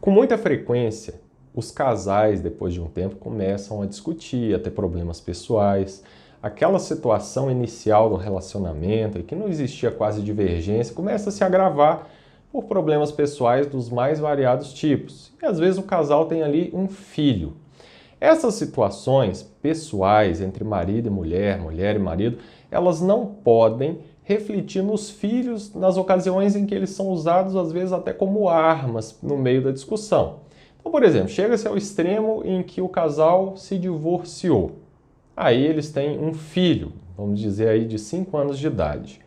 Com muita frequência, os casais, depois de um tempo, começam a discutir, a ter problemas pessoais. Aquela situação inicial do relacionamento, em que não existia quase divergência, começa a se agravar por problemas pessoais dos mais variados tipos. E às vezes o casal tem ali um filho. Essas situações pessoais entre marido e mulher, mulher e marido, elas não podem refletir nos filhos nas ocasiões em que eles são usados, às vezes até como armas no meio da discussão. Então, por exemplo, chega-se ao extremo em que o casal se divorciou. Aí eles têm um filho, vamos dizer aí de 5 anos de idade.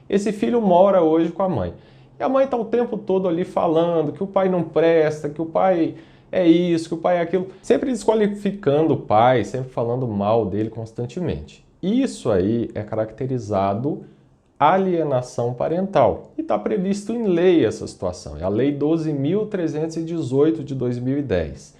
Esse filho mora hoje com a mãe. E a mãe está o tempo todo ali falando que o pai não presta, que o pai é isso, que o pai é aquilo, sempre desqualificando o pai, sempre falando mal dele constantemente. Isso aí é caracterizado alienação parental. E está previsto em lei essa situação. É a Lei 12.318 de 2010.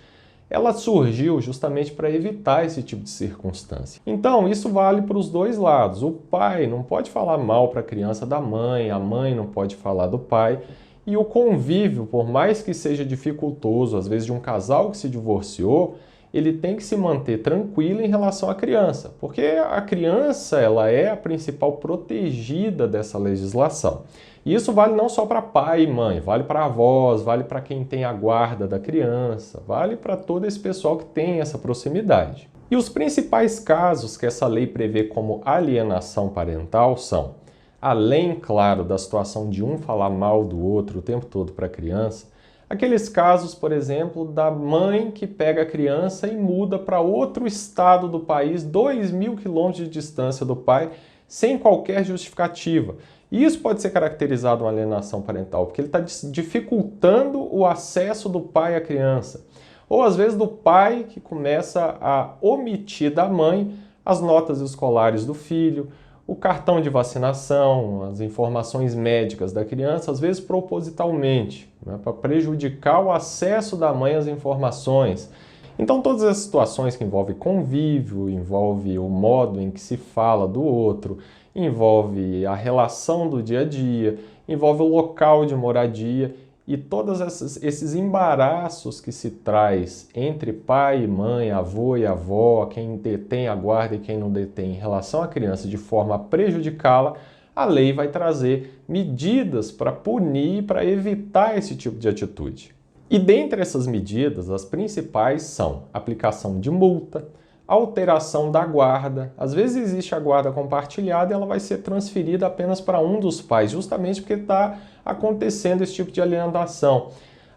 Ela surgiu justamente para evitar esse tipo de circunstância. Então, isso vale para os dois lados. O pai não pode falar mal para a criança da mãe, a mãe não pode falar do pai. E o convívio, por mais que seja dificultoso, às vezes de um casal que se divorciou, ele tem que se manter tranquilo em relação à criança, porque a criança ela é a principal protegida dessa legislação. E isso vale não só para pai e mãe, vale para avós, vale para quem tem a guarda da criança, vale para todo esse pessoal que tem essa proximidade. E os principais casos que essa lei prevê como alienação parental são, além, claro, da situação de um falar mal do outro o tempo todo para a criança, aqueles casos, por exemplo, da mãe que pega a criança e muda para outro estado do país, 2.000 quilômetros de distância do pai, sem qualquer justificativa. E isso pode ser caracterizado uma alienação parental, porque ele está dificultando o acesso do pai à criança. Ou às vezes do pai que começa a omitir da mãe as notas escolares do filho, o cartão de vacinação, as informações médicas da criança, às vezes propositalmente, né, para prejudicar o acesso da mãe às informações. Então, todas as situações que envolvem convívio, envolve o modo em que se fala do outro, envolve a relação do dia a dia, envolve o local de moradia e todos esses embaraços que se traz entre pai e mãe, avô e avó, quem detém a guarda e quem não detém em relação à criança de forma a prejudicá-la, a lei vai trazer medidas para punir, para evitar esse tipo de atitude. E dentre essas medidas, as principais são aplicação de multa, alteração da guarda. Às vezes existe a guarda compartilhada e ela vai ser transferida apenas para um dos pais, justamente porque está acontecendo esse tipo de alienação.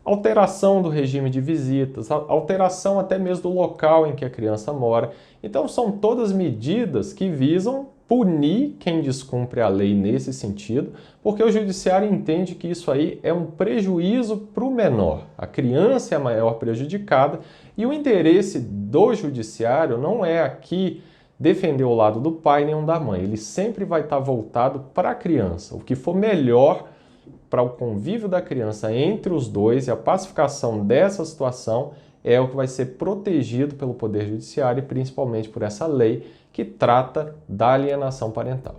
Alteração do regime de visitas, alteração até mesmo do local em que a criança mora. Então são todas medidas que visam punir quem descumpre a lei nesse sentido, porque o judiciário entende que isso aí é um prejuízo para o menor. A criança é a maior prejudicada e o interesse do judiciário não é aqui defender o lado do pai nem o da mãe. Ele sempre vai estar voltado para a criança. O que for melhor para o convívio da criança entre os dois e a pacificação dessa situação é o que vai ser protegido pelo Poder Judiciário e principalmente por essa lei que trata da alienação parental.